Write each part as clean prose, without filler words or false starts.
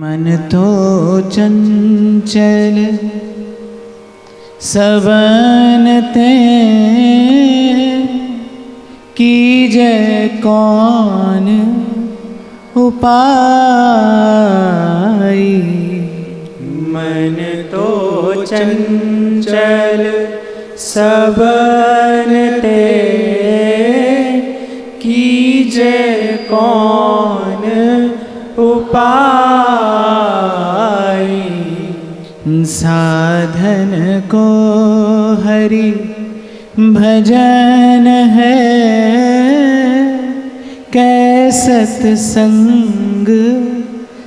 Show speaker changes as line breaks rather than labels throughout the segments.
मन तो चंचल सबन ते कीजे कौन उपाय।
मन तो चंचल सबन ते कीजे कौन उपाय।
साधन को हरि भजन है कै सत्संग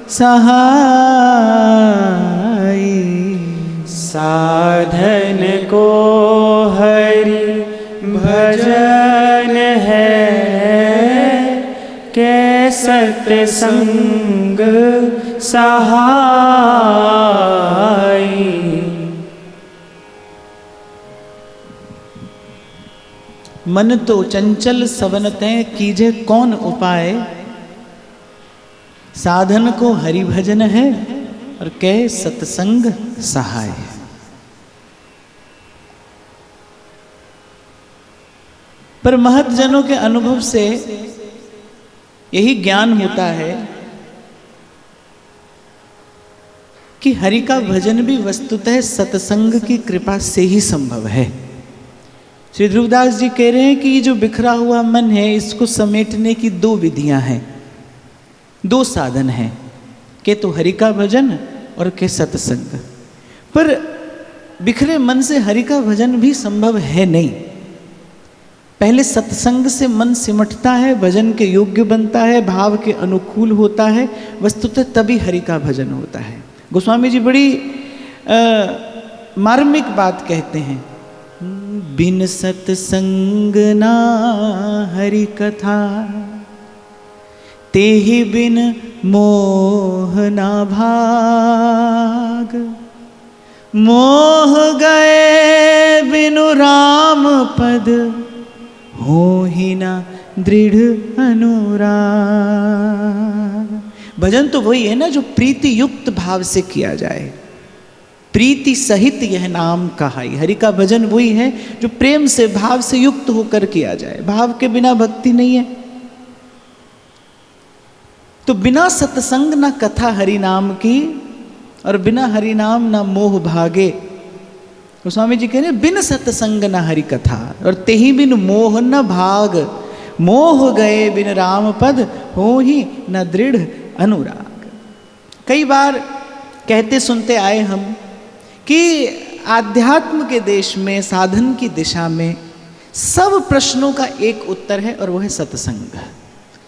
सहाय।
साधन को हरि भजन है कै सत्संग सहाय।
मन तो चंचल सबन तैं कीजे कौन उपाय। साधन को हरि भजन है और कै सत्संग सहाय। पर महतजनों के अनुभव से यही ज्ञान होता है कि हरि का भजन भी वस्तुतः सत्संग की कृपा से ही संभव है। श्री ध्रुवदास जी कह रहे हैं कि ये जो बिखरा हुआ मन है इसको समेटने की दो विधियां हैं, दो साधन हैं, के तो हरि का भजन और के सत्संग। पर बिखरे मन से हरि का भजन भी संभव है नहीं। पहले सत्संग से मन सिमटता है, भजन के योग्य बनता है, भाव के अनुकूल होता है, वस्तुतः तभी हरि का भजन होता है। गोस्वामी जी बड़ी मार्मिक बात कहते हैं, बिन सत्संग ना हरि कथा तेहि बिन मोह ना भाग। मोह गए बिनु राम पद हो ही ना दृढ़ अनुराग। भजन तो वही है ना जो प्रीति युक्त भाव से किया जाए, प्रीति सहित यह नाम कहाई। हरि का भजन वही है जो प्रेम से भाव से युक्त होकर किया जाए, भाव के बिना भक्ति नहीं है। तो बिना सत्संग ना कथा हरि नाम की और बिना हरि नाम ना मोह भागे। गोस्वामी जी कह रहे बिन सत्संग न हरि कथा और तेहि बिन मोह न भाग। मोह गए बिन राम पद हो ही न दृढ़ अनुराग। कई बार कहते सुनते आए हम कि आध्यात्म के देश में, साधन की दिशा में सब प्रश्नों का एक उत्तर है और वह है सत्संग।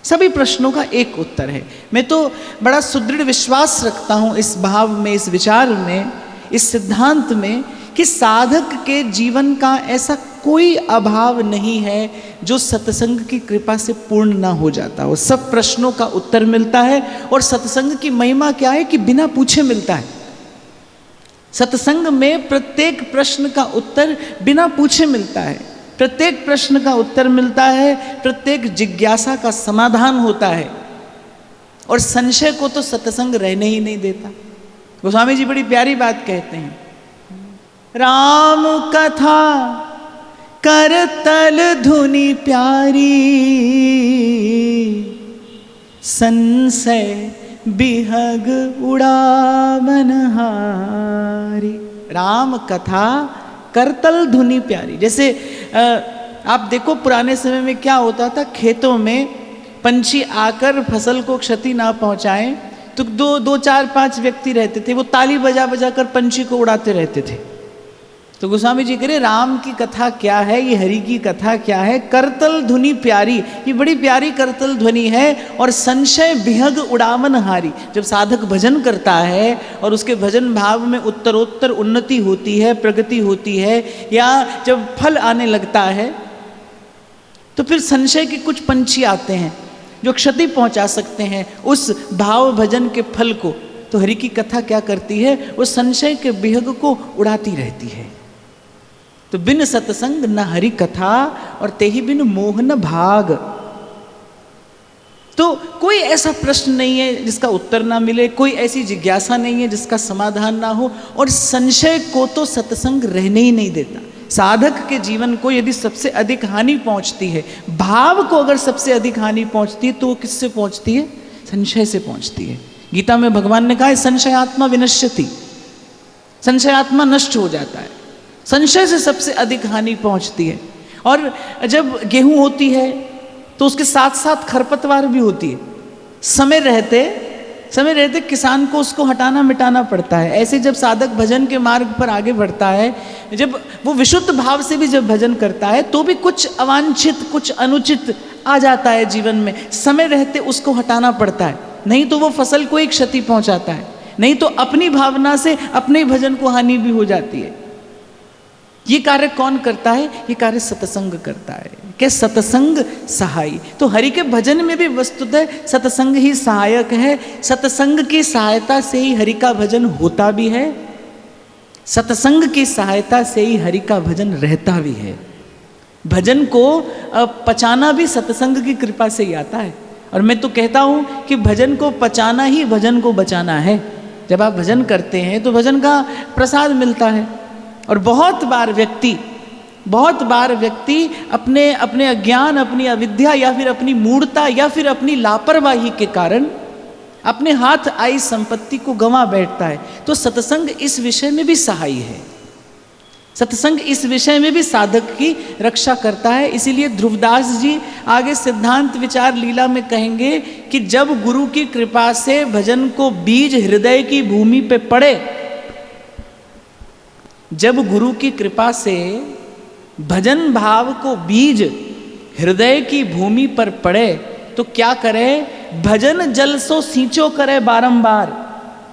सभी प्रश्नों का एक उत्तर है। मैं तो बड़ा सुदृढ़ विश्वास रखता हूँ इस भाव में, इस विचार में, इस सिद्धांत में कि साधक के जीवन का ऐसा कोई अभाव नहीं है जो सत्संग की कृपा से पूर्ण ना हो जाता हो। सब प्रश्नों का उत्तर मिलता है और सत्संग की महिमा क्या है कि बिना पूछे मिलता है। सत्संग में प्रत्येक प्रश्न का उत्तर बिना पूछे मिलता है, प्रत्येक प्रश्न का उत्तर मिलता है, प्रत्येक जिज्ञासा का समाधान होता है और संशय को तो सत्संग रहने ही नहीं देता। गोस्वामी जी बड़ी प्यारी बात कहते हैं, राम कथा करतल धुनि प्यारी संशय बिहग उड़ावन हारी। राम कथा करतल धुनि प्यारी। जैसे आप देखो पुराने समय में क्या होता था, खेतों में पंछी आकर फसल को क्षति ना पहुंचाएं तो दो चार पांच व्यक्ति रहते थे, वो ताली बजा बजा कर पंछी को उड़ाते रहते थे। तो गोस्वामी जी कह रहे राम की कथा क्या है, ये हरि की कथा क्या है। करतल धुनि प्यारी, ये बड़ी प्यारी करतल ध्वनि है। और संशय बिहग उड़ावन हारी। जब साधक भजन करता है और उसके भजन भाव में उत्तरोत्तर उन्नति होती है, प्रगति होती है, या जब फल आने लगता है तो फिर संशय के कुछ पंछी आते हैं जो क्षति पहुंचा सकते हैं उस भाव भजन के फल को। तो हरि की कथा क्या करती है, वो संशय के बिहग को उड़ाती रहती है। तो बिन सत्संग न हरि कथा और तेहि बिन मोह न भाग। तो कोई ऐसा प्रश्न नहीं है जिसका उत्तर ना मिले, कोई ऐसी जिज्ञासा नहीं है जिसका समाधान ना हो, और संशय को तो सत्संग रहने ही नहीं देता। साधक के जीवन को यदि सबसे अधिक हानि पहुंचती है, भाव को अगर सबसे अधिक हानि पहुंचती है, तो वो किससे पहुंचती है? संशय से पहुंचती है। गीता में भगवान ने कहा है संशयात्मा विनश्यति, संशयात्मा नष्ट हो जाता है। संशय से सबसे अधिक हानि पहुंचती है। और जब गेहूं होती है तो उसके साथ साथ खरपतवार भी होती है। समय रहते किसान को उसको हटाना मिटाना पड़ता है। ऐसे जब साधक भजन के मार्ग पर आगे बढ़ता है, जब वो विशुद्ध भाव से भी जब भजन करता है, तो भी कुछ अवांछित, कुछ अनुचित आ जाता है जीवन में। समय रहते उसको हटाना पड़ता है, नहीं तो वो फसल को एक क्षति पहुंचाता है, नहीं तो अपनी भावना से अपने भजन को हानि भी हो जाती है। ये कार्य कौन करता है? ये कार्य सत्संग करता है। क्या? सत्संग सहाय। तो हरि के भजन में भी वस्तुतः सत्संग ही सहायक है। सत्संग की सहायता से ही हरि का भजन होता भी है, सत्संग की सहायता से ही हरि का भजन रहता भी है। भजन को पचाना भी सत्संग की कृपा से ही आता है। और मैं तो कहता हूँ कि भजन को पचाना ही भजन को बचाना है। जब आप भजन करते हैं तो भजन का प्रसाद मिलता है। और बहुत बार व्यक्ति अपने अज्ञान, अपनी अविद्या, या फिर अपनी मूढ़ता, या फिर अपनी लापरवाही के कारण अपने हाथ आई संपत्ति को गंवा बैठता है। तो सत्संग इस विषय में भी सहायी है, सत्संग इस विषय में भी साधक की रक्षा करता है। इसीलिए ध्रुवदास जी आगे सिद्धांत विचार लीला में कहेंगे कि जब गुरु की कृपा से भजन को बीज हृदय की भूमि पे पड़े, जब गुरु की कृपा से भजन भाव को बीज हृदय की भूमि पर पड़े, तो क्या करे? भजन जल सो सींचो करे बारंबार।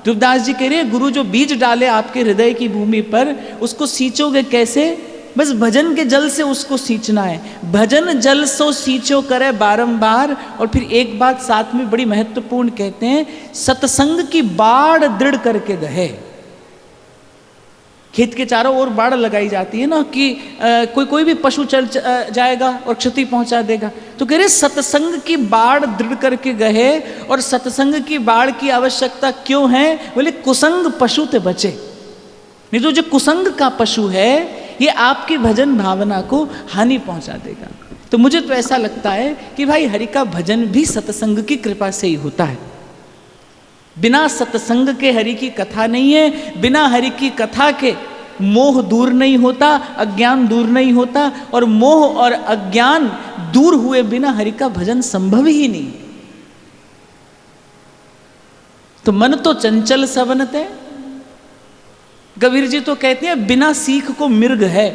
ध्रुवदास जी कह रहे हैं गुरु जो बीज डाले आपके हृदय की भूमि पर, उसको सींचोगे कैसे? बस भजन के जल से उसको सींचना है। भजन जल सो सींचो करे बारंबार। और फिर एक बात साथ में बड़ी महत्वपूर्ण कहते हैं, सत्संग की बाढ़ दृढ़ करके गए। खेत के चारों ओर बाड़ लगाई जाती है ना कि कोई भी पशु चल जाएगा और क्षति पहुंचा देगा। तो कह रहे सत्संग की बाढ़ दृढ़ करके गए। और सत्संग की बाढ़ की आवश्यकता क्यों है? बोले कुसंग पशु ते बचे। नहीं तो जो कुसंग का पशु है ये आपकी भजन भावना को हानि पहुंचा देगा। तो मुझे तो ऐसा लगता है कि भाई हरि का भजन भी सत्संग की कृपा से ही होता है। बिना सत्संग के हरि की कथा नहीं है। बिना हरि की कथा के मोह दूर नहीं होता, अज्ञान दूर नहीं होता, और मोह और अज्ञान दूर हुए बिना हरि का भजन संभव ही नहीं। तो मन तो चंचल सवनत है। कबीर जी तो कहते हैं बिना सीख को मृग है,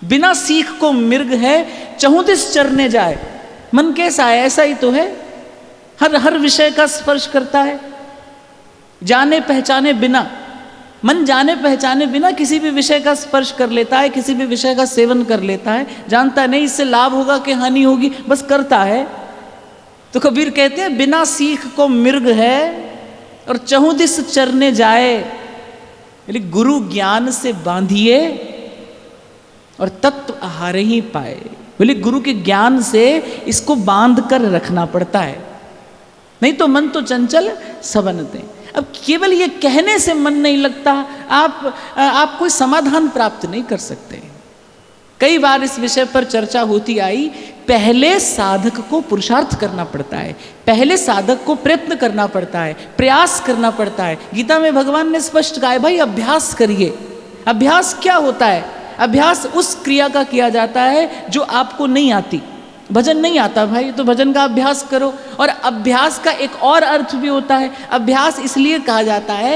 बिना सीख को मृग है, चहुदिस चरने जाए। मन कैसा है? ऐसा ही तो है, हर विषय का स्पर्श करता है। जाने पहचाने बिना, मन जाने पहचाने बिना किसी भी विषय का स्पर्श कर लेता है, किसी भी विषय का सेवन कर लेता है। जानता नहीं इससे लाभ होगा कि हानि होगी, बस करता है। तो कबीर कहते हैं बिना सीख को मृग है और चहुदिस चरने जाए। गुरु ज्ञान से बांधिए और तत्व आहार ही पाए। बोले गुरु के ज्ञान से इसको बांध कर रखना पड़ता है, नहीं तो मन तो चंचल सवनते। अब केवल ये कहने से मन नहीं लगता, आप कोई समाधान प्राप्त नहीं कर सकते। कई बार इस विषय पर चर्चा होती आई। पहले साधक को पुरुषार्थ करना पड़ता है, पहले साधक को प्रयत्न करना पड़ता है, प्रयास करना पड़ता है। गीता में भगवान ने स्पष्ट कहा है भाई अभ्यास करिए। अभ्यास क्या होता है? अभ्यास उस क्रिया का किया जाता है जो आपको नहीं आती। भजन नहीं आता भाई, तो भजन का अभ्यास करो। और अभ्यास का एक और अर्थ भी होता है। अभ्यास इसलिए कहा जाता है,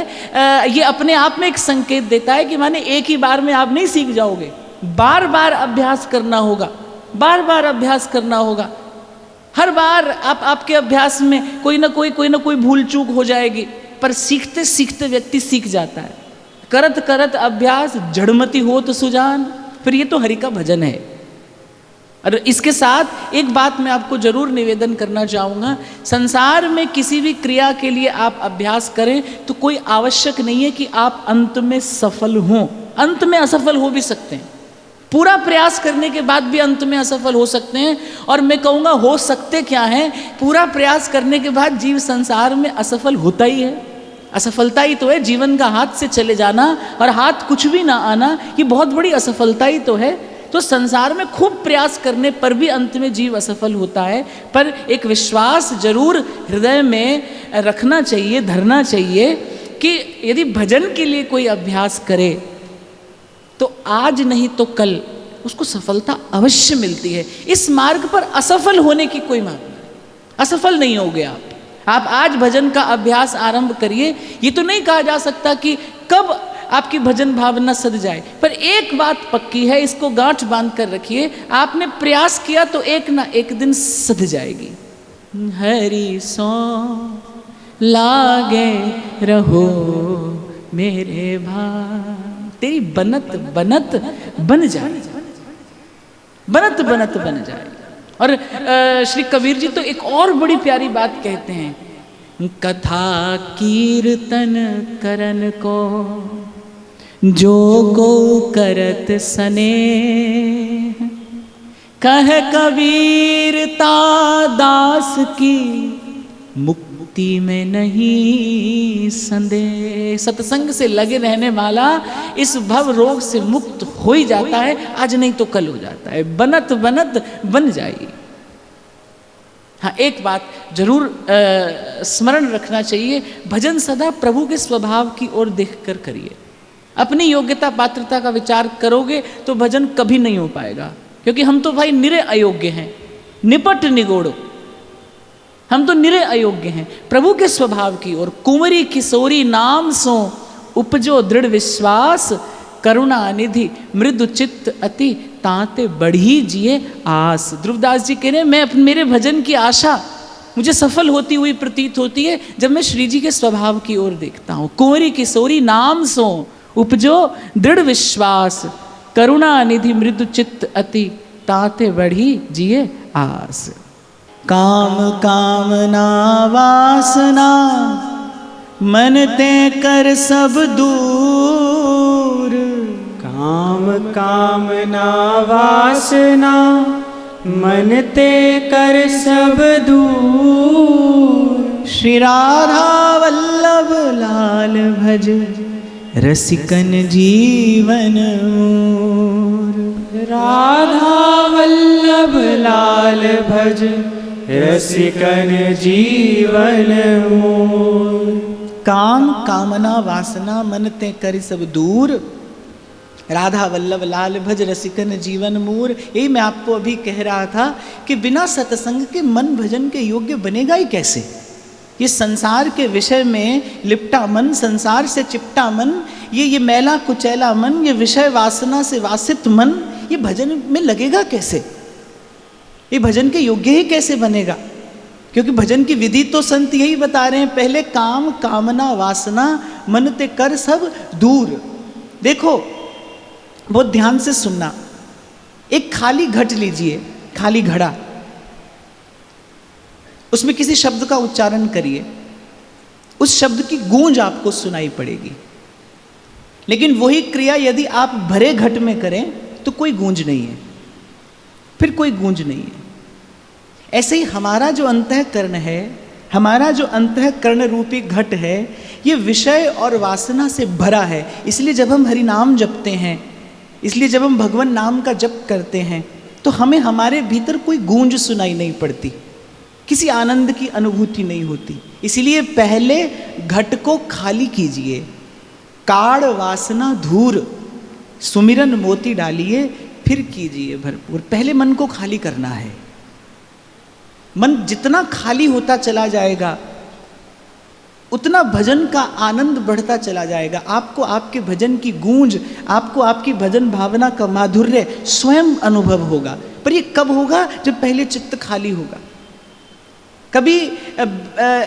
ये अपने आप में एक संकेत देता है कि माने एक ही बार में आप नहीं सीख जाओगे, बार बार अभ्यास करना होगा, बार बार अभ्यास करना होगा। हर बार आपके अभ्यास में कोई ना कोई भूल चूक हो जाएगी, पर सीखते सीखते व्यक्ति सीख जाता है। करत करत अभ्यास जड़मति होत सुजान। फिर ये तो हरि का भजन है। और इसके साथ एक बात मैं आपको जरूर निवेदन करना चाहूँगा, संसार में किसी भी क्रिया के लिए आप अभ्यास करें तो कोई आवश्यक नहीं है कि आप अंत में सफल हों। अंत में असफल हो भी सकते हैं, पूरा प्रयास करने के बाद भी अंत में असफल हो सकते हैं। और मैं कहूँगा हो सकते क्या हैं, पूरा प्रयास करने के बाद जीव संसार में असफल होता ही है। असफलता ही तो है जीवन का, हाथ से चले जाना और हाथ कुछ भी ना आना, ये बहुत बड़ी असफलता ही तो है। तो संसार में खूब प्रयास करने पर भी अंत में जीव असफल होता है। पर एक विश्वास जरूर हृदय में रखना चाहिए, धरना चाहिए कि यदि भजन के लिए कोई अभ्यास करे तो आज नहीं तो कल उसको सफलता अवश्य मिलती है। इस मार्ग पर असफल होने की कोई मांग नहीं, असफल नहीं होगे आप आज भजन का अभ्यास आरंभ करिए। ये तो नहीं कहा जा सकता कि कब आपकी भजन भावना सद जाए, पर एक बात पक्की है, इसको गांठ बांध कर रखिए, आपने प्रयास किया तो एक ना एक दिन सद जाएगी। हरि सो लागे रहो मेरे भाई, तेरी बनत बनत बन जाए, बनत बनत बन जाए। और श्री कबीर जी तो एक और बड़ी प्यारी बात कहते हैं, कथा कीर्तन करन को जो को करत सने, कह कबीरता दास की मुक्ति में नहीं संदेह। सत्संग से लगे रहने वाला इस भव रोग से मुक्त हो ही जाता है, आज नहीं तो कल हो जाता है, बनत बनत बन जाएगी। हाँ, एक बात जरूर स्मरण रखना चाहिए, भजन सदा प्रभु के स्वभाव की ओर देखकर करिए। अपनी योग्यता पात्रता का विचार करोगे तो भजन कभी नहीं हो पाएगा, क्योंकि हम तो भाई निरे अयोग्य हैं, निपट निगोड़ो, हम तो निरे अयोग्य हैं। प्रभु के स्वभाव की ओर कुंवरी किशोरी नाम सो उपजो दृढ़ विश्वास, करुणा निधि मृदु चित्त अति ताते बढ़ी जिए आस। ध्रुवदास जी कह रहे हैं, मैं मेरे भजन की आशा मुझे सफल होती हुई प्रतीत होती है जब मैं श्री जी के स्वभाव की ओर देखता हूँ। कुंवरी किशोरी नाम सो उपजो दृढ़ विश्वास, करुणा निधि मृदु चित्त अति ताते बढ़ी जिए आस। काम कामना वासना मन ते कर सब दूर,
काम कामना वासना मन ते कर सब दूर,
श्री राधा वल्लभ लाल भज रसिकन जीवन मोर।
राधा वल्लभ लाल भज रसिकन जीवन मोर।
काम कामना वासना मन ते कर सब दूर, राधा वल्लभ लाल भज रसिकन जीवन मोर। यही मैं आपको अभी कह रहा था कि बिना सत्संग के मन भजन के योग्य बनेगा ही कैसे। ये संसार के विषय में लिपटा मन, संसार से चिपटा मन, ये मैला कुचैला मन, ये विषय वासना से वासित मन, ये भजन में लगेगा कैसे, ये भजन के योग्य ही कैसे बनेगा। क्योंकि भजन की विधि तो संत यही बता रहे हैं, पहले काम कामना वासना मन ते कर सब दूर। देखो बहुत ध्यान से सुनना, एक खाली घट लीजिए, खाली घड़ा, उसमें किसी शब्द का उच्चारण करिए, उस शब्द की गूंज आपको सुनाई पड़ेगी। लेकिन वही क्रिया यदि आप भरे घट में करें तो कोई गूंज नहीं है, फिर कोई गूंज नहीं है। ऐसे ही हमारा जो अंतःकरण है, हमारा जो अंतःकरण रूपी घट है, ये विषय और वासना से भरा है। इसलिए जब हम हरि नाम जपते हैं, इसलिए जब हम भगवान नाम का जप करते हैं तो हमें हमारे भीतर कोई गूंज सुनाई नहीं पड़ती, किसी आनंद की अनुभूति नहीं होती। इसलिए पहले घट को खाली कीजिए, काढ़ वासना धूर सुमिरन मोती डालिए, फिर कीजिए भरपूर। पहले मन को खाली करना है। मन जितना खाली होता चला जाएगा उतना भजन का आनंद बढ़ता चला जाएगा। आपको आपके भजन की गूंज, आपको आपकी भजन भावना का माधुर्य स्वयं अनुभव होगा। पर ये कब होगा? जब पहले चित्त खाली होगा। कभी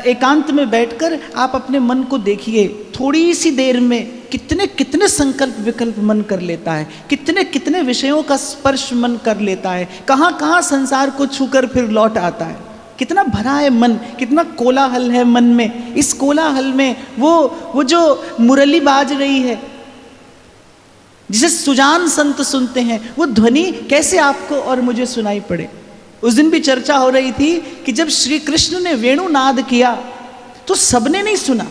एकांत में बैठकर आप अपने मन को देखिए, थोड़ी सी देर में कितने कितने संकल्प विकल्प मन कर लेता है, कितने कितने विषयों का स्पर्श मन कर लेता है, कहाँ कहाँ संसार को छूकर फिर लौट आता है। कितना भरा है मन, कितना कोलाहल है मन में। इस कोलाहल में वो जो मुरली बाज रही है, जिसे सुजान संत सुनते हैं, वो ध्वनि कैसे आपको और मुझे सुनाई पड़े। उस दिन भी चर्चा हो रही थी कि जब श्री कृष्ण ने वेणुनाद किया तो सबने नहीं सुना,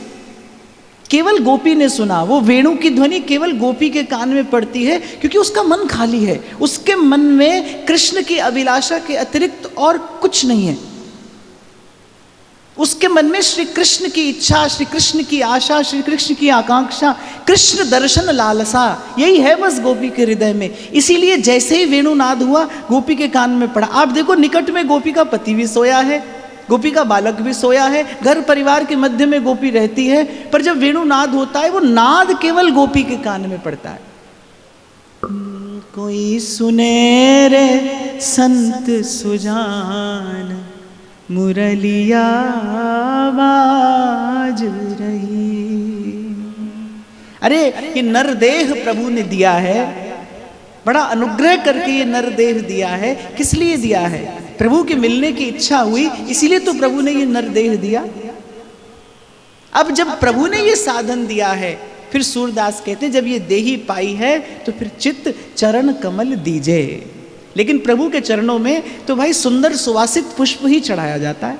केवल गोपी ने सुना। वो वेणु की ध्वनि केवल गोपी के कान में पड़ती है क्योंकि उसका मन खाली है, उसके मन में कृष्ण की अभिलाषा के अतिरिक्त और कुछ नहीं है। उसके मन में श्री कृष्ण की इच्छा, श्री कृष्ण की आशा, श्री कृष्ण की आकांक्षा, कृष्ण दर्शन लालसा, यही है बस गोपी के हृदय में। इसीलिए जैसे ही वेणुनाद हुआ गोपी के कान में पड़ा। आप देखो, निकट में गोपी का पति भी सोया है, गोपी का बालक भी सोया है, घर परिवार के मध्य में गोपी रहती है, पर जब वेणुनाद होता है वो नाद केवल गोपी के कान में पड़ता है। कोई सुने रे संत सुजान, मुरलिया बाज रही। अरे ये नरदेह प्रभु ने दिया है, बड़ा अनुग्रह करके ये नरदेह दिया है। किस लिए दिया है? प्रभु के मिलने की इच्छा हुई, इसीलिए तो प्रभु ने ये नरदेह दिया। अब जब प्रभु ने ये साधन दिया है, फिर सूरदास कहते जब ये देही पाई है तो फिर चित्त चरण कमल दीजे। लेकिन प्रभु के चरणों में तो भाई सुंदर सुवासित पुष्प ही चढ़ाया जाता है।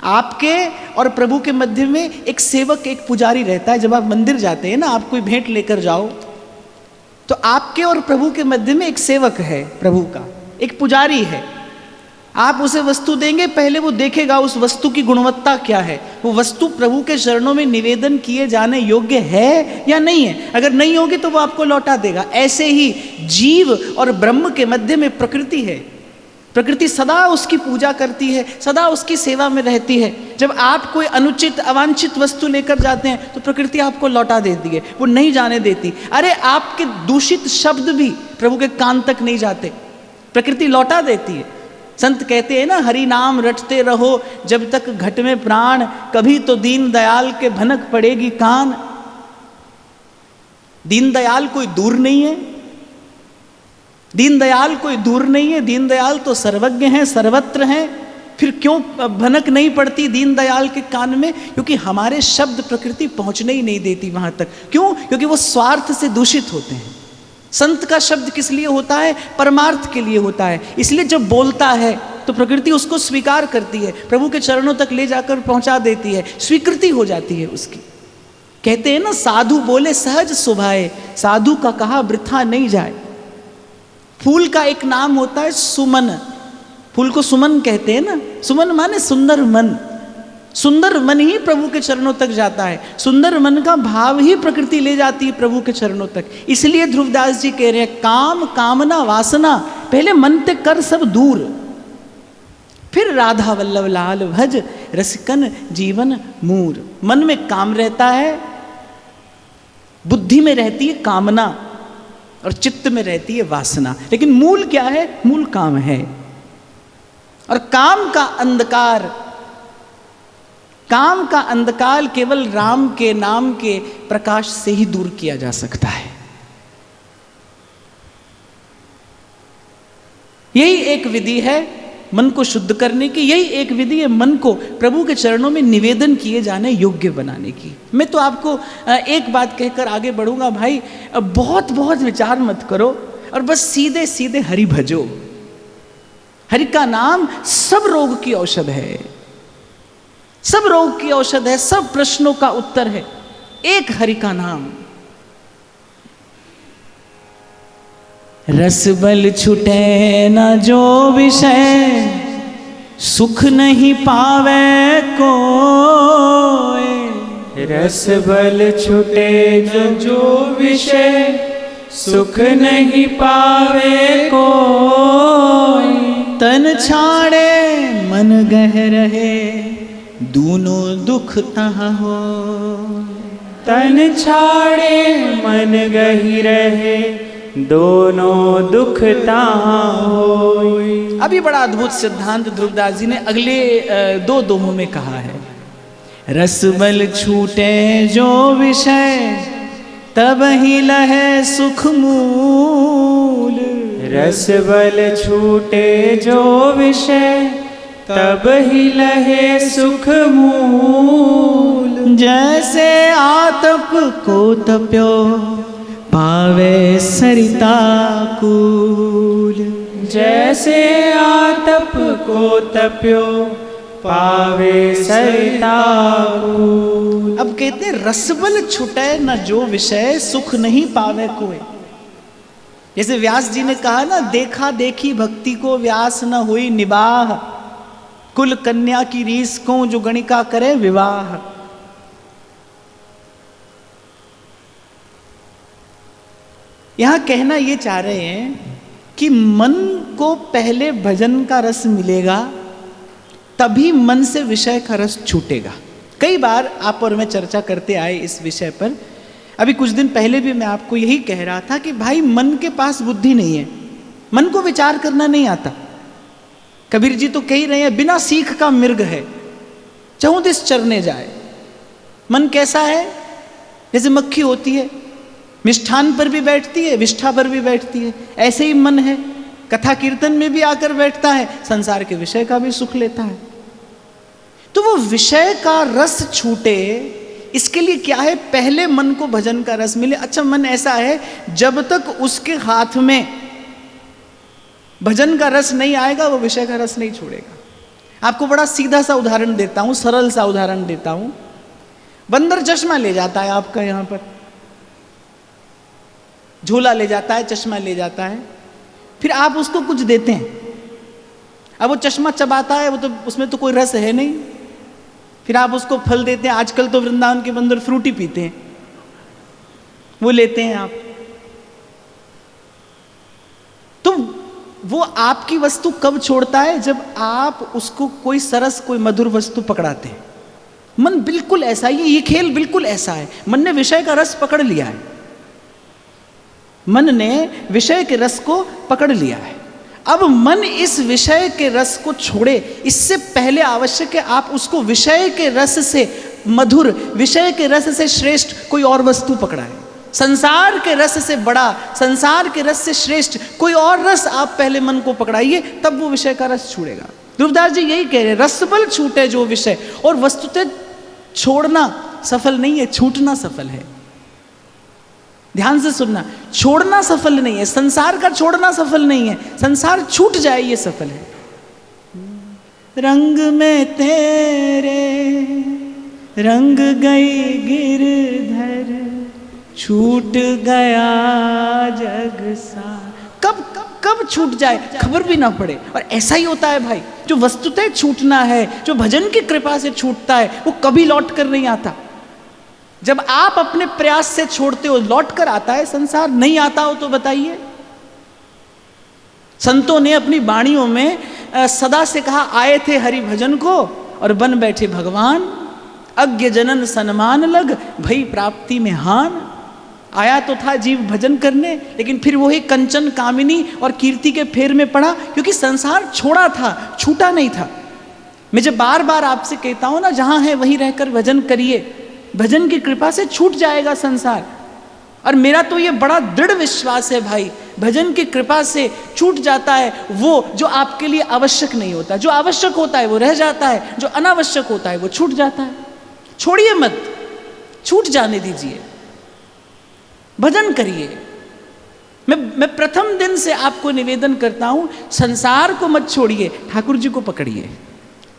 आपके और प्रभु के मध्य में एक सेवक, एक पुजारी रहता है। जब आप मंदिर जाते हैं ना, आप कोई भेंट लेकर जाओ तो आपके और प्रभु के मध्य में एक सेवक है, प्रभु का एक पुजारी है। आप उसे वस्तु देंगे, पहले वो देखेगा उस वस्तु की गुणवत्ता क्या है, वो वस्तु प्रभु के चरणों में निवेदन किए जाने योग्य है या नहीं है। अगर नहीं होगी तो वो आपको लौटा देगा। ऐसे ही जीव और ब्रह्म के मध्य में प्रकृति है। प्रकृति सदा उसकी पूजा करती है, सदा उसकी सेवा में रहती है। जब आप कोई अनुचित अवांछित वस्तु लेकर जाते हैं तो प्रकृति आपको लौटा देती है, वो नहीं जाने देती। अरे आपके दूषित शब्द भी प्रभु के कान तक नहीं जाते, प्रकृति लौटा देती है। संत कहते हैं ना, हरि नाम रटते रहो जब तक घट में प्राण, कभी तो दीन दयाल के भनक पड़ेगी कान। दीन दयाल कोई दूर नहीं है, दीन दयाल कोई दूर नहीं है, दीन दयाल तो सर्वज्ञ हैं, सर्वत्र हैं। फिर क्यों भनक नहीं पड़ती दीन दयाल के कान में? क्योंकि हमारे शब्द प्रकृति पहुंचने ही नहीं देती वहां तक। क्यों? क्योंकि वो स्वार्थ से दूषित होते हैं। संत का शब्द किस लिए होता है? परमार्थ के लिए होता है। इसलिए जब बोलता है तो प्रकृति उसको स्वीकार करती है, प्रभु के चरणों तक ले जाकर पहुंचा देती है, स्वीकृति हो जाती है उसकी। कहते हैं ना, साधु बोले सहज सुभाए, साधु का कहा वृथा नहीं जाए। फूल का एक नाम होता है सुमन, फूल को सुमन कहते हैं ना। सुमन माने सुंदर मन, सुंदर मन ही प्रभु के चरणों तक जाता है। सुंदर मन का भाव ही प्रकृति ले जाती है प्रभु के चरणों तक। इसलिए ध्रुवदास जी कह रहे हैं, काम कामना वासना पहले मन ते कर सब दूर, फिर राधा वल्लभ लाल भज रसिकन जीवन मूर। मन में काम रहता है, बुद्धि में रहती है कामना और चित्त में रहती है वासना, लेकिन मूल क्या है? मूल काम है। और काम का अंधकार, काम का अंधकार केवल राम के नाम के प्रकाश से ही दूर किया जा सकता है। यही एक विधि है मन को शुद्ध करने की, यही एक विधि है मन को प्रभु के चरणों में निवेदन किए जाने योग्य बनाने की। मैं तो आपको एक बात कहकर आगे बढ़ूंगा भाई, बहुत बहुत विचार मत करो और बस सीधे सीधे हरि भजो। हरि का नाम सब रोग की औषध है, सब रोग की औषध है, सब प्रश्नों का उत्तर है, एक हरि का नाम। रस बल छुटे न जो विषय, सुख नहीं पावे कोई।
रस बल छुटे न जो विषय, सुख नहीं पावे कोई।
तन छाड़े मन गह रहे, दूनों दुख तहाँ हो।
तन छाड़े मन गही रहे, दोनों दुख तहाँ होई।
अभी बड़ा अद्भुत सिद्धांत ध्रुवदास जी ने अगले दो दोहों में कहा है। रस बल छूटे जो विषय, तब ही लहे सुख मूल।
रस बल छूटे जो विषय, तब ही लहे सुख मूल।
जैसे आतप को तप्यो, पावे सरिता कूल।
जैसे आतप को तप्यो पावे सरिता कूल।
अब कहते हैं रसबल छुटे न जो विषय सुख नहीं पावे कोई। जैसे व्यास जी ने कहा ना, देखा देखी भक्ति को व्यास न हुई निबाह, कुल कन्या की रीस को जो गणिका करे विवाह। यहां कहना ये चाह रहे हैं कि मन को पहले भजन का रस मिलेगा, तभी मन से विषय का रस छूटेगा। कई बार आप और मैं चर्चा करते आए इस विषय पर। अभी कुछ दिन पहले भी मैं आपको यही कह रहा था कि भाई मन के पास बुद्धि नहीं है, मन को विचार करना नहीं आता। कबीर जी तो कह ही रहे हैं, बिना सीख का मृग है चहुं दिस चरने जाए। मन कैसा है? जैसे मक्खी होती है, मिष्ठान पर भी बैठती है, विष्ठा पर भी बैठती है, ऐसे ही मन है। कथा कीर्तन में भी आकर बैठता है, संसार के विषय का भी सुख लेता है। तो वो विषय का रस छूटे, इसके लिए क्या है? पहले मन को भजन का रस मिले। अच्छा, मन ऐसा है, जब तक उसके हाथ में भजन का रस नहीं आएगा वो विषय का रस नहीं छोड़ेगा। आपको बड़ा सीधा सा उदाहरण देता हूं, सरल सा उदाहरण देता हूं। बंदर चश्मा ले जाता है आपका, यहां पर झोला ले जाता है, चश्मा ले जाता है, फिर आप उसको कुछ देते हैं। अब वो चश्मा चबाता है, वो तो उसमें तो कोई रस है नहीं। फिर आप उसको फल देते हैं। आजकल तो वृंदावन के बंदर फ्रूटी पीते हैं, वो लेते हैं आप। तो वो आपकी वस्तु कब छोड़ता है? जब आप उसको कोई सरस, कोई मधुर वस्तु पकड़ाते हैं। मन बिल्कुल ऐसा ही है, ये खेल बिल्कुल ऐसा है। मन ने विषय का रस पकड़ लिया है, मन ने विषय के रस को पकड़ लिया है। अब मन इस विषय के रस को छोड़े, इससे पहले आवश्यक है आप उसको विषय के रस से मधुर, विषय के रस से श्रेष्ठ कोई और वस्तु पकड़ाएं। संसार के रस से बड़ा, संसार के रस से श्रेष्ठ कोई और रस आप पहले मन को पकड़ाइए, तब वो विषय का रस छूटेगा। ध्रुवदास जी यही कह रहे हैं, रसबल छूटे जो विषय। और वस्तुतः छोड़ना सफल नहीं है, छूटना सफल है। ध्यान से सुनना, छोड़ना सफल नहीं है, संसार का छोड़ना सफल नहीं है, संसार छूट जाए ये सफल है। रंग में तेरे रंग गई गिरधर, छूट गया जग सा। कब कब कब छूट जाए खबर भी ना पड़े। और ऐसा ही होता है भाई, जो वस्तुतः छूटना है, जो भजन की कृपा से छूटता है, वो कभी लौट कर नहीं आता। जब आप अपने प्रयास से छोड़ते हो, लौट कर आता है। संसार नहीं आता हो तो बताइए। संतों ने अपनी वाणियों में सदा से कहा, आए थे हरि भजन को और बन बैठे भगवान, अज्ञ जनन सन्मान लग भई प्राप्ति में हान। आया तो था जीव भजन करने, लेकिन फिर वही कंचन कामिनी और कीर्ति के फेर में पड़ा, क्योंकि संसार छोड़ा था, छूटा नहीं था। मैं जब बार बार आपसे कहता हूं ना, जहां है वहीं रहकर भजन करिए, भजन की कृपा से छूट जाएगा संसार। और मेरा तो ये बड़ा दृढ़ विश्वास है भाई, भजन की कृपा से छूट जाता है वो जो आपके लिए आवश्यक नहीं होता। जो आवश्यक होता है वो रह जाता है, जो अनावश्यक होता है वो छूट जाता है। छोड़िए मत, छूट जाने दीजिए, भजन करिए। मैं प्रथम दिन से आपको निवेदन करता हूं, संसार को मत छोड़िए, ठाकुर जी को पकड़िए।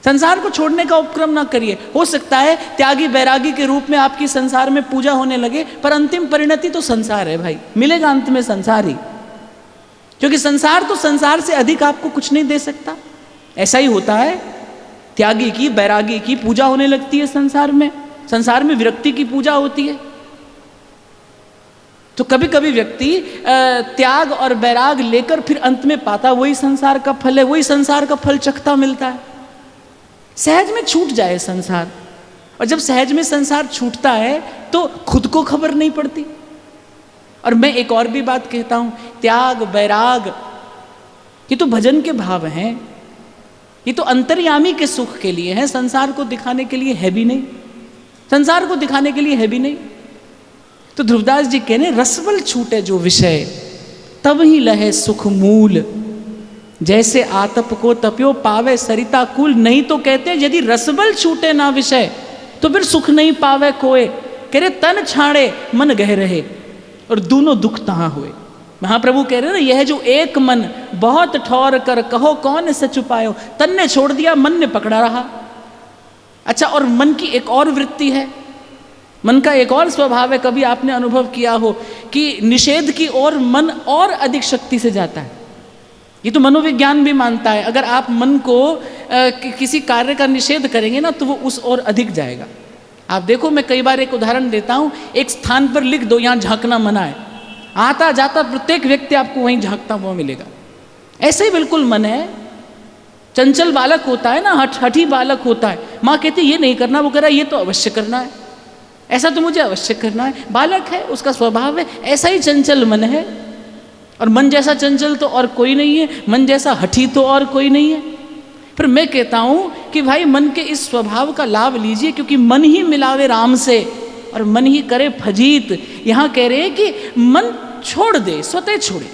संसार को छोड़ने का उपक्रम ना करिए। हो सकता है त्यागी बैरागी के रूप में आपकी संसार में पूजा होने लगे, पर अंतिम परिणति तो संसार है भाई, मिलेगा अंत में संसार ही। क्योंकि संसार तो संसार से अधिक आपको कुछ नहीं दे सकता। ऐसा ही होता है, त्यागी की बैरागी की पूजा होने लगती है संसार में, संसार में विरक्ति की पूजा होती है। तो कभी कभी व्यक्ति त्याग और बैराग लेकर फिर अंत में पाता वही संसार का फल है, वही संसार का फल चखता मिलता है। सहज में छूट जाए संसार, और जब सहज में संसार छूटता है तो खुद को खबर नहीं पड़ती। और मैं एक और भी बात कहता हूं, त्याग बैराग ये तो भजन के भाव हैं, ये तो अंतर्यामी के सुख के लिए है, संसार को दिखाने के लिए है भी नहीं, संसार को दिखाने के लिए है भी नहीं। तो ध्रुवदास जी कहने, रसबल छूटे जो विषय तब ही लहे सुख मूल, जैसे आतप को तप्यो पावे सरिता कूल। नहीं तो कहते यदि रसबल छूटे ना विषय तो फिर सुख नहीं पावे कोय। कह रहे तन छाड़े मन गह रहे, और दोनों दुख तहाँ हुए। महाप्रभु कह रहे हैं ना, यह जो एक मन बहुत ठौर कर कहो कौन से छुपायो, तन ने छोड़ दिया मन ने पकड़ा रहा। अच्छा, और मन की एक और वृत्ति है, मन का एक और स्वभाव है, कभी आपने अनुभव किया हो कि निषेध की ओर मन और अधिक शक्ति से जाता है। ये तो मनोविज्ञान भी मानता है, अगर आप मन को किसी कार्य का निषेध करेंगे ना तो वो उस ओर अधिक जाएगा। आप देखो, मैं कई बार एक उदाहरण देता हूँ, एक स्थान पर लिख दो यहाँ झांकना मना है, आता जाता प्रत्येक व्यक्ति आपको वहीं झांकता हुआ मिलेगा। ऐसे ही बिल्कुल मन है, चंचल बालक होता है ना, हठी बालक होता है, माँ कहती है ये नहीं करना, वो कह रहा है ये तो अवश्य करना है, ऐसा तो मुझे अवश्य करना है। बालक है, उसका स्वभाव है, ऐसा ही चंचल मन है। और मन जैसा चंचल तो और कोई नहीं है, मन जैसा हठी तो और कोई नहीं है। फिर मैं कहता हूँ कि भाई मन के इस स्वभाव का लाभ लीजिए, क्योंकि मन ही मिलावे राम से और मन ही करे फजीत। यहाँ कह रहे हैं कि मन छोड़ दे, स्वतः छोड़े।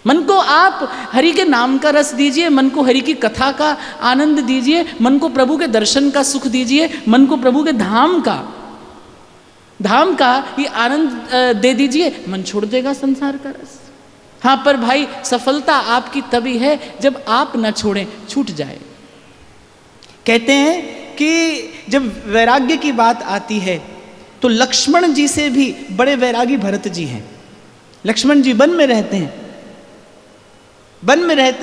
मन को आप हरि के नाम का रस दीजिए, मन को हरि की कथा का आनंद दीजिए, मन को प्रभु के दर्शन का सुख दीजिए, मन को प्रभु के धाम का ये आनंद दे दीजिए, मन छोड़ देगा संसार का रस। हाँ, पर भाई सफलता आपकी तभी है जब आप न छोड़ें, छूट जाए। कहते हैं कि जब वैराग्य की बात आती है तो लक्ष्मण जी से भी बड़े वैरागी भरत जी हैं। लक्ष्मण जी वन में रहते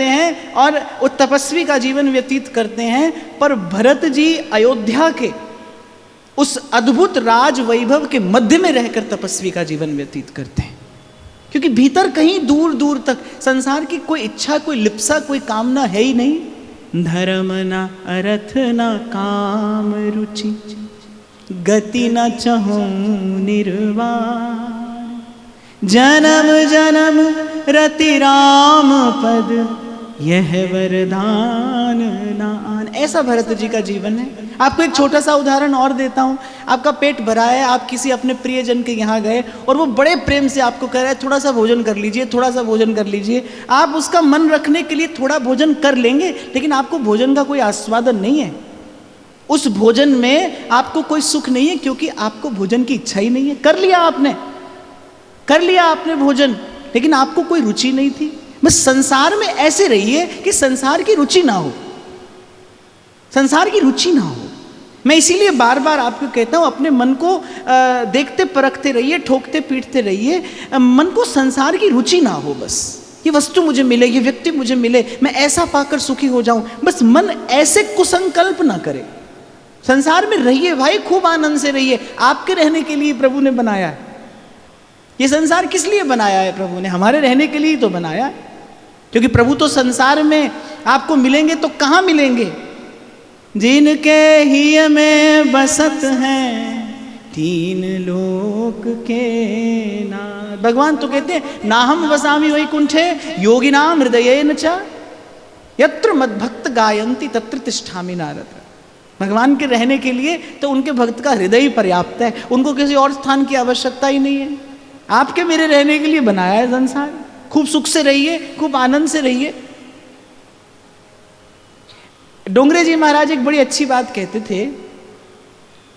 हैं और वो तपस्वी का जीवन व्यतीत करते हैं, पर भरत जी अयोध्या के उस अद्भुत राज वैभव के मध्य में रहकर तपस्वी का जीवन व्यतीत करते हैं, क्योंकि भीतर कहीं दूर दूर तक संसार की कोई इच्छा, कोई लिप्सा, कोई कामना है ही नहीं। धर्म न अर्थ न काम रुचि गति न चहु निर्वाण, जन्म जन्म रति राम पद यह वरदान नान। ऐसा भरत जी का जीवन है। आपको एक छोटा सा उदाहरण और देता हूँ। आपका पेट भरा है, आप किसी अपने प्रियजन के यहाँ गए और वो बड़े प्रेम से आपको कह रहा है थोड़ा सा भोजन कर लीजिए, थोड़ा सा भोजन कर लीजिए। आप उसका मन रखने के लिए थोड़ा भोजन कर लेंगे, लेकिन आपको भोजन का कोई आस्वादन नहीं है, उस भोजन में आपको कोई सुख नहीं है, क्योंकि आपको भोजन की इच्छा ही नहीं है। कर लिया आपने भोजन, लेकिन आपको कोई रुचि नहीं थी। बस संसार में ऐसे रहिए कि संसार की रुचि ना हो, संसार की रुचि ना हो। मैं इसीलिए बार बार आपको कहता हूँ, अपने मन को देखते परखते रहिए, ठोकते पीटते रहिए। मन को संसार की रुचि ना हो, बस ये वस्तु मुझे मिले, ये व्यक्ति मुझे मिले, मैं ऐसा पाकर सुखी हो जाऊं। बस मन ऐसे कुसंकल्प ना करे। संसार में रहिए भाई, खूब आनंद से रहिए। आपके रहने के लिए प्रभु ने बनाया है ये संसार। किस लिए बनाया है प्रभु ने? हमारे रहने के लिए तो बनाया है, क्योंकि प्रभु तो संसार में आपको मिलेंगे तो कहाँ मिलेंगे? जिनके ही में बसत हैं तीन लोक के नाथ। भगवान तो कहते हैं ना हम वसामि वैकुंठे योगिनाम हृदयेन च यत्र मद्भक्त गायन्ति तत्र तिष्ठामि नारद। भगवान के रहने के लिए तो उनके भक्त का हृदय ही पर्याप्त है, उनको किसी और स्थान की आवश्यकता ही नहीं है। आपके मेरे रहने के लिए बनाया है संसार। खूब सुख से रहिए, खूब आनंद से रहिए। डोंगरे जी महाराज एक बड़ी अच्छी बात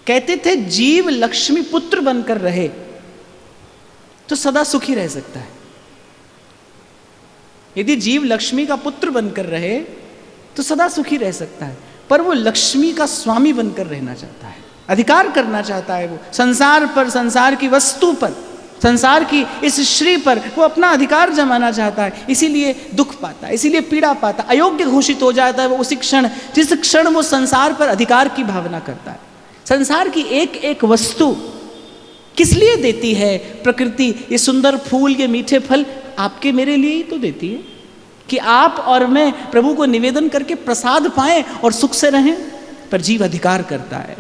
कहते थे जीव लक्ष्मी पुत्र बनकर रहे तो सदा सुखी रह सकता है। यदि जीव लक्ष्मी का पुत्र बनकर रहे तो सदा सुखी रह सकता है, पर वो लक्ष्मी का स्वामी बनकर रहना चाहता है, अधिकार करना चाहता है। वो संसार पर, संसार की वस्तु पर, संसार की इस श्री पर वो अपना अधिकार जमाना चाहता है, इसीलिए दुख पाता है, इसीलिए पीड़ा पाता है, अयोग्य घोषित हो जाता है वो उसी क्षण, जिस क्षण वो संसार पर अधिकार की भावना करता है। संसार की एक एक वस्तु किस लिए देती है प्रकृति? ये सुंदर फूल, ये मीठे फल आपके मेरे लिए ही तो देती है, कि आप और मैं प्रभु को निवेदन करके प्रसाद पाएं और सुख से रहें। पर जीव अधिकार करता है।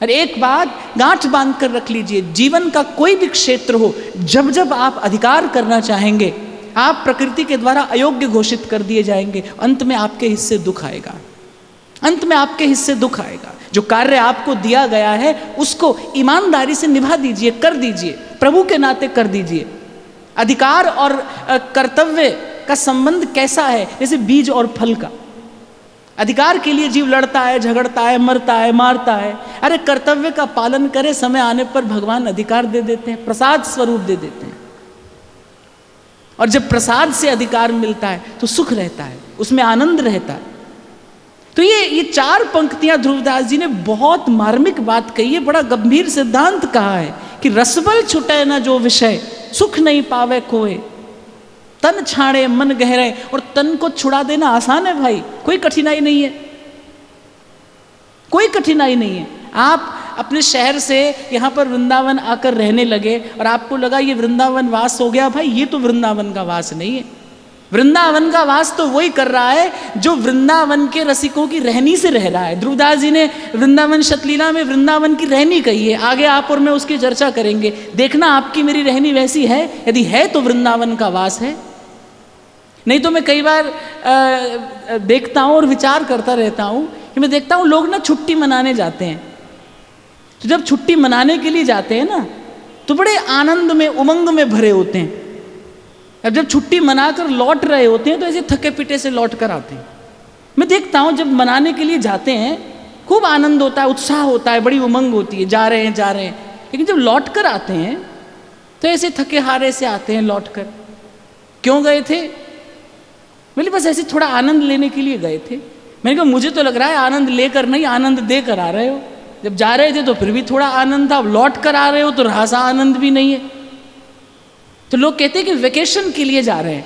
और एक बात गांठ बांध कर रख लीजिए, जीवन का कोई भी क्षेत्र हो, जब जब आप अधिकार करना चाहेंगे आप प्रकृति के द्वारा अयोग्य घोषित कर दिए जाएंगे। अंत में आपके हिस्से दुख आएगा, अंत में आपके हिस्से दुख आएगा। जो कार्य आपको दिया गया है उसको ईमानदारी से निभा दीजिए, कर दीजिए, प्रभु के नाते कर दीजिए। अधिकार और कर्तव्य का संबंध कैसा है? जैसे बीज और फल का। अधिकार के लिए जीव लड़ता है, झगड़ता है, मरता है, मारता है। अरे कर्तव्य का पालन करे, समय आने पर भगवान अधिकार दे देते हैं, प्रसाद स्वरूप दे देते हैं। और जब प्रसाद से अधिकार मिलता है तो सुख रहता है, उसमें आनंद रहता है। तो ये 4 पंक्तियां ध्रुवदास जी ने बहुत मार्मिक बात कही है, बड़ा गंभीर सिद्धांत कहा है कि रसबल छुटे न जो विषय, सुख नहीं पावे कोय, तन छाड़े मन गहरे। और तन को छुड़ा देना आसान है भाई, कोई कठिनाई नहीं है, कोई कठिनाई नहीं है। आप अपने शहर से यहाँ पर वृंदावन आकर रहने लगे और आपको लगा ये वृंदावन वास हो गया, भाई ये तो वृंदावन का वास नहीं है। वृंदावन का वास तो वही कर रहा है जो वृंदावन के रसिकों की रहनी से रह रहा है। ध्रुवदास जी ने वृंदावन शतलीला में वृंदावन की रहनी कही है, आगे आप और मैं उसकी चर्चा करेंगे। देखना आपकी मेरी रहनी वैसी है, यदि है तो वृंदावन का वास है, नहीं तो मैं कई बार देखता हूँ और विचार करता रहता हूँ कि मैं देखता हूँ लोग ना छुट्टी मनाने जाते हैं, तो जब छुट्टी मनाने के लिए जाते हैं ना तो बड़े आनंद में, उमंग में भरे होते हैं। अब जब छुट्टी मनाकर लौट रहे होते हैं तो ऐसे थके पिटे से लौट कर आते हैं। मैं देखता हूँ जब मनाने के लिए जाते हैं खूब आनंद होता है, उत्साह होता है, बड़ी उमंग होती है, जा रहे हैं। लेकिन जब लौट कर आते हैं तो ऐसे थके हारे से आते हैं लौट कर। क्यों गए थे? बोले बस ऐसे थोड़ा आनंद लेने के लिए गए थे। मैंने कहा मुझे तो लग रहा है आनंद लेकर नहीं, आनंद देकर आ रहे हो। जब जा रहे थे तो फिर भी थोड़ा आनंद था, अब लौट कर आ रहे हो तो रहा सा आनंद भी नहीं है। तो लोग कहते हैं कि वेकेशन के लिए जा रहे हैं,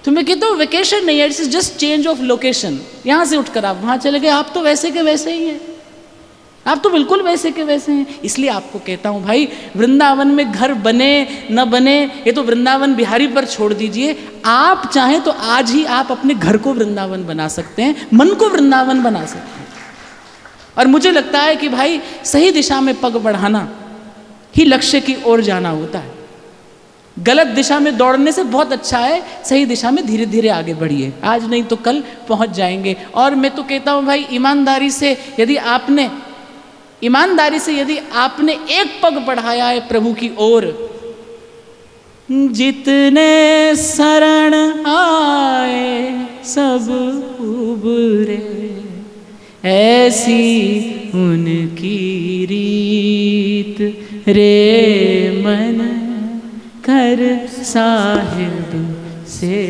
तो मैं कहता हूँ वेकेशन नहीं है, it's just change of location. यहाँ से उठकर आप वहाँ चले गए, आप तो वैसे के वैसे ही हैं, आप तो बिल्कुल वैसे के वैसे हैं। इसलिए आपको कहता हूँ भाई, वृंदावन में घर बने न बने ये तो वृंदावन बिहारी पर छोड़ दीजिए। आप चाहें तो आज ही आप अपने घर को वृंदावन बना सकते हैं, मन को वृंदावन बना सकते हैं। और मुझे लगता है कि भाई सही दिशा में पग बढ़ाना ही लक्ष्य की ओर जाना होता है। गलत दिशा में दौड़ने से बहुत अच्छा है, सही दिशा में धीरे धीरे आगे बढ़िए, आज नहीं तो कल पहुंच जाएंगे। और मैं तो कहता हूं भाई ईमानदारी से यदि आपने एक पग बढ़ाया है प्रभु की ओर, जितने शरण आए सब उबरे, ऐसी उनकी रीत रे मन कर साहिब से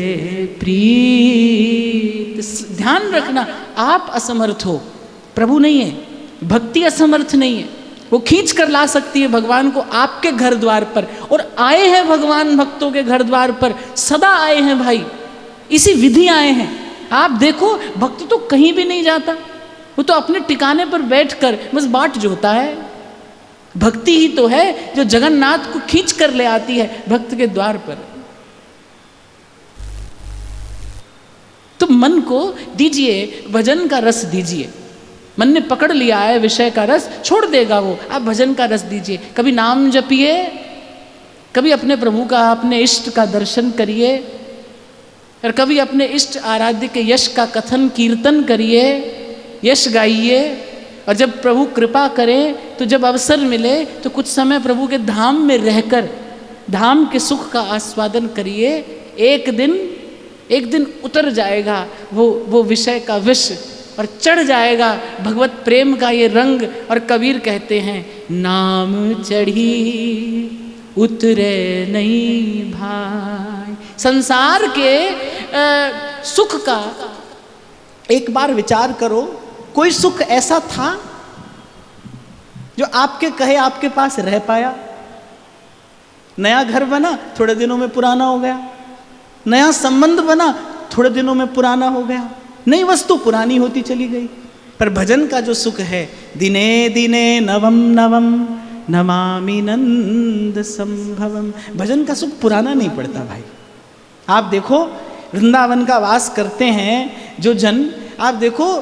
प्रीत। ध्यान रखना, आप असमर्थ हो, प्रभु नहीं है। भक्ति असमर्थ नहीं है, वो खींच कर ला सकती है भगवान को आपके घर द्वार पर। और आए हैं भगवान भक्तों के घर द्वार पर, सदा आए हैं भाई, इसी विधि आए हैं। आप देखो भक्त तो कहीं भी नहीं जाता, वो तो अपने ठिकाने पर बैठकर बस बाट जोता है। भक्ति ही तो है जो जगन्नाथ को खींच कर ले आती है भक्त के द्वार पर। तो मन को दीजिए, भजन का रस दीजिए। मन ने पकड़ लिया है विषय का रस, छोड़ देगा वो, आप भजन का रस दीजिए। कभी नाम जपिए, कभी अपने प्रभु का, अपने इष्ट का दर्शन करिए, और कभी अपने इष्ट आराध्य के यश का कथन कीर्तन करिए, यश गाइए। और जब प्रभु कृपा करें तो जब अवसर मिले तो कुछ समय प्रभु के धाम में रहकर धाम के सुख का आस्वादन करिए। एक दिन उतर जाएगा वो विषय का विष और चढ़ जाएगा भगवत प्रेम का ये रंग। और कबीर कहते हैं, नाम चढ़ी उतरे नहीं भाई। संसार के सुख का एक बार विचार करो, कोई सुख ऐसा था जो आपके कहे आपके पास रह पाया? नया घर बना, थोड़े दिनों में पुराना हो गया। नया संबंध बना, थोड़े दिनों में पुराना हो गया। नई वस्तु पुरानी होती चली गई। पर भजन का जो सुख है, दिने दिने नवम नवम नमामि नंद संभवम, भजन का सुख पुराना नहीं पड़ता भाई। आप देखो वृंदावन का वास करते हैं जो जन, आप देखो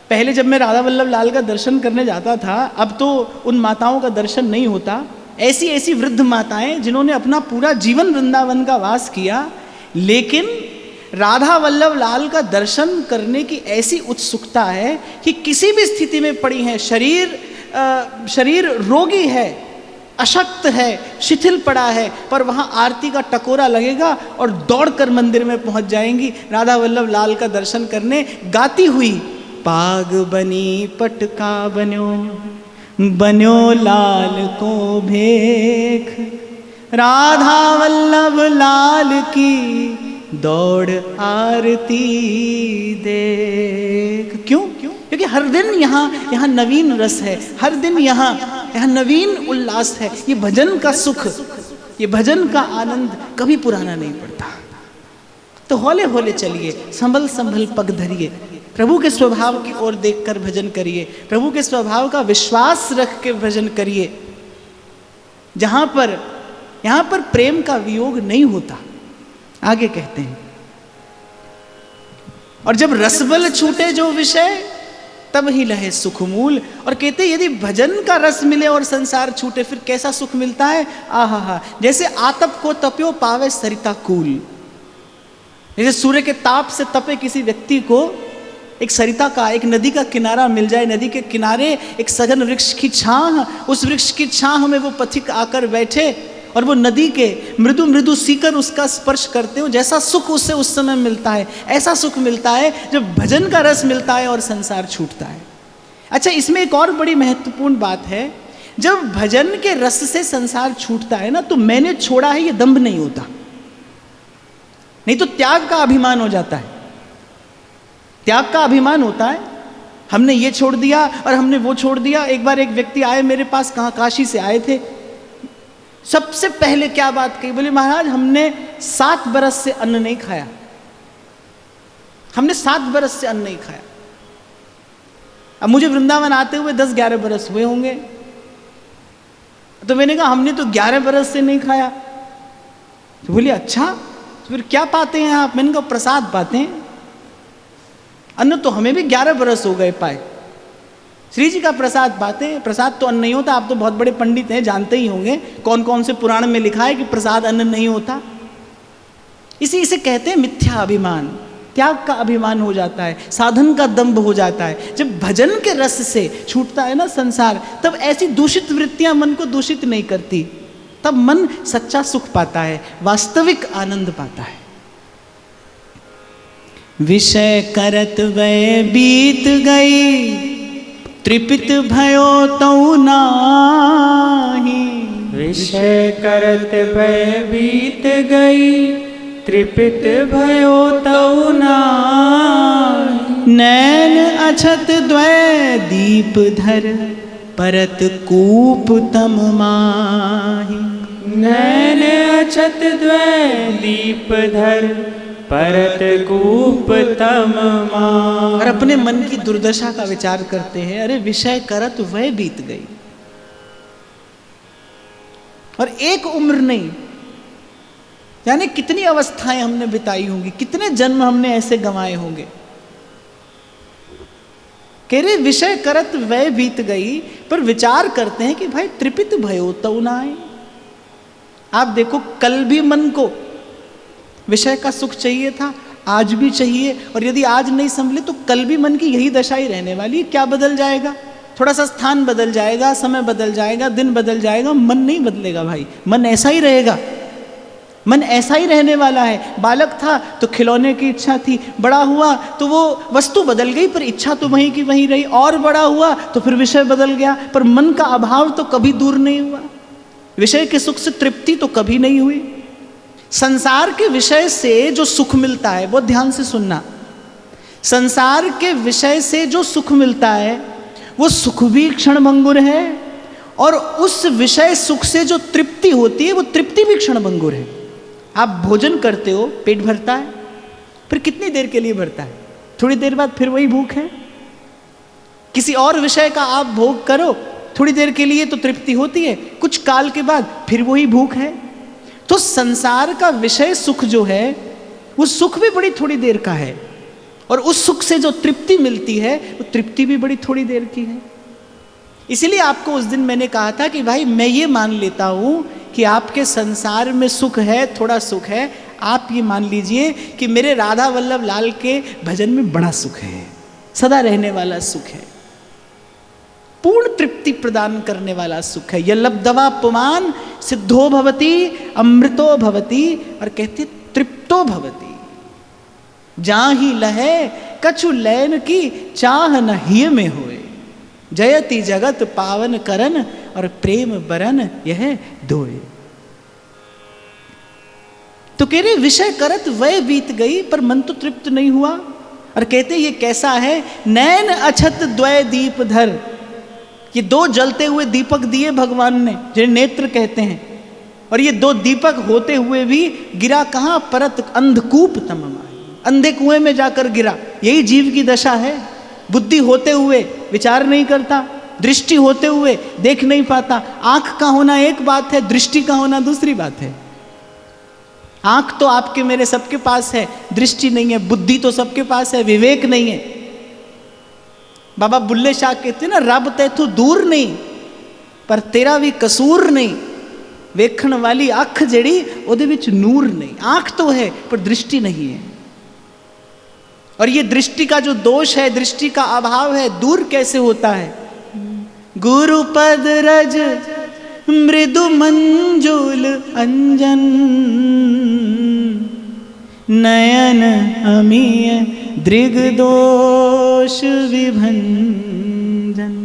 पहले जब मैं राधा वल्लभ लाल का दर्शन करने जाता था, अब तो उन माताओं का दर्शन नहीं होता। ऐसी ऐसी वृद्ध माताएं जिन्होंने अपना पूरा जीवन वृंदावन का वास किया, लेकिन राधा वल्लभ लाल का दर्शन करने की ऐसी उत्सुकता है कि किसी भी स्थिति में पड़ी हैं, शरीर रोगी है, अशक्त है, शिथिल पड़ा है, पर वहाँ आरती का टकोरा लगेगा और दौड़कर मंदिर में पहुँच जाएंगी राधा वल्लभ लाल का दर्शन करने, गाती हुई पाग बनी पटका बन्यो, बन्यो लाल को भेख, राधा वल्लभ लाल की दौड़ आरती देख। क्यों? क्योंकि हर दिन यहाँ नवीन रस है, हर दिन यहाँ नवीन उल्लास है। ये भजन का सुख, ये भजन का आनंद कभी पुराना नहीं पड़ता। तो हौले हौले चलिए, संभल संभल पग धरिए, प्रभु के स्वभाव की ओर देखकर भजन करिए, प्रभु के स्वभाव का विश्वास रख के भजन करिए, जहाँ पर प्रेम का वियोग नहीं होता। आगे कहते हैं, और जब रसबल छूटे जो विषय, तब ही लहे सुख मूल। और कहते यदि भजन का रस मिले और संसार छूटे, फिर कैसा सुख मिलता है? आहा, जैसे आतप को तप्यो पावे सरिता कूल। जैसे सूर्य के ताप से तपे किसी व्यक्ति को एक सरिता का, एक नदी का किनारा मिल जाए, नदी के किनारे एक सघन वृक्ष की छाह, उस वृक्ष की छाह में वो पथिक आकर बैठे और वो नदी के मृदु मृदु सीकर उसका स्पर्श करते हो, जैसा सुख उससे उस समय मिलता है, ऐसा सुख मिलता है जब भजन का रस मिलता है और संसार छूटता है। अच्छा, इसमें एक और बड़ी महत्वपूर्ण बात है, जब भजन के रस से संसार छूटता है ना, तो मैंने छोड़ा है ये दंभ नहीं होता, नहीं तो त्याग का अभिमान हो जाता है। त्याग का अभिमान होता है, हमने ये छोड़ दिया और हमने वो छोड़ दिया। एक बार एक व्यक्ति आए मेरे पास, कहाँ, काशी से आए थे। सबसे पहले क्या बात कही? बोले महाराज हमने 7 बरस से अन्न नहीं खाया, हमने 7 बरस से अन्न नहीं खाया। अब मुझे वृंदावन आते हुए 10-11 बरस हुए होंगे, तो मैंने कहा हमने तो 11 बरस से नहीं खाया। तो बोले अच्छा, तो फिर क्या पाते हैं आप? मैंने कहा प्रसाद पाते हैं, अन्न तो हमें भी 11 बरस हो गए पाए, श्री जी का प्रसाद पाते हैं। प्रसाद तो अन्न नहीं होता, आप तो बहुत बड़े पंडित हैं, जानते ही होंगे कौन कौन से पुराण में लिखा है कि प्रसाद अन्न नहीं होता। इसे कहते हैं मिथ्या अभिमान, त्याग का अभिमान हो जाता है, साधन का दंभ हो जाता है। जब भजन के रस से छूटता है ना संसार, तब ऐसी दूषित वृत्तियां मन को दूषित नहीं करती, तब मन सच्चा सुख पाता है, वास्तविक आनंद पाता है। विषय करत वै बीत गई, त्रिपित भयो तऊ नाही।
विषय करत भय बीत गई, त्रिपित भयो तऊ नाही।
नैन अछत द्वय दीप धर, परत कूप तम माही।
नैन अछत द्वय दीप धर, परत कूप तम माही।
और अपने मन की दुर्दशा का विचार करते हैं, अरे विषय करत वह बीत गई, और एक उम्र नहीं, यानी कितनी अवस्थाएं हमने बिताई होंगी, कितने जन्म हमने ऐसे गंवाए होंगे। कह रहे विषय करत वह बीत गई, पर विचार करते हैं कि भाई त्रिपित भयो तऊ नाय। आप देखो, कल भी मन को विषय का सुख चाहिए था, आज भी चाहिए, और यदि आज नहीं संभले तो कल भी मन की यही दशा ही रहने वाली है। क्या बदल जाएगा? थोड़ा सा स्थान बदल जाएगा, समय बदल जाएगा, दिन बदल जाएगा, मन नहीं बदलेगा भाई, मन ऐसा ही रहेगा, मन ऐसा ही रहने वाला है। बालक था तो खिलौने की इच्छा थी, बड़ा हुआ तो वो वस्तु बदल गई पर इच्छा तो वहीं की वहीं रही, और बड़ा हुआ तो फिर विषय बदल गया, पर मन का अभाव तो कभी दूर नहीं हुआ, विषय के सुख से तृप्ति तो कभी नहीं हुई। संसार के विषय से जो सुख मिलता है, वो ध्यान से सुनना, संसार के विषय से जो सुख मिलता है वो सुख भी क्षणभंगुर है, और उस विषय सुख से जो तृप्ति होती है वो तृप्ति भी क्षणभंगुर है। आप भोजन करते हो, पेट भरता है, फिर कितनी देर के लिए भरता है? थोड़ी देर बाद फिर वही भूख है। किसी और विषय का आप भोग करो, थोड़ी देर के लिए तो तृप्ति होती है, कुछ काल के बाद फिर वही भूख है। तो संसार का विषय सुख जो है वो सुख भी बड़ी थोड़ी देर का है, और उस सुख से जो तृप्ति मिलती है वो तृप्ति भी बड़ी थोड़ी देर की है। इसीलिए आपको उस दिन मैंने कहा था कि भाई मैं ये मान लेता हूँ कि आपके संसार में सुख है, थोड़ा सुख है, आप ये मान लीजिए कि मेरे राधा वल्लभ लाल के भजन में बड़ा सुख है, सदा रहने वाला सुख है, पूर्ण तृप्ति तृप्ति प्रदान करने वाला सुख है। यह लब्धवा पुमान सिद्धो भवती अमृतो भवती, और कहती तृप्तो भवती। जहाँ ही लहे कछु लैन की चाह न हिय में होए, जयति जगत पावन करन और प्रेम बरन यह दोए। तो कह रहे विषय करत वह बीत गई पर मन तो तृप्त नहीं हुआ। और कहते ये कैसा है, नैन अछत द्वय दीप धर, ये दो जलते हुए दीपक दिए भगवान ने जिन्हें नेत्र कहते हैं, और ये दो दीपक होते हुए भी गिरा कहाँ, परत अंधकूप तममाई, अंधे कुएं में जाकर गिरा। यही जीव की दशा है। बुद्धि होते हुए विचार नहीं करता, दृष्टि होते हुए देख नहीं पाता। आंख का होना एक बात है, दृष्टि का होना दूसरी बात है। आंख तो आपके मेरे सबके पास है, दृष्टि नहीं है। बुद्धि तो सबके पास है, विवेक नहीं है। बाबा बुल्ले शाह कहते ना, रब तैथों दूर नहीं पर तेरा भी कसूर नहीं, वेखण वाली अख जड़ी ओदे विच नूर नहीं। आंख तो है पर दृष्टि नहीं है। और ये दृष्टि का जो दोष है, दृष्टि का अभाव है, दूर कैसे होता है। गुरु पद रज मृदु मंजुल अंजन, नयन अमीय दृग दोष विभंजन।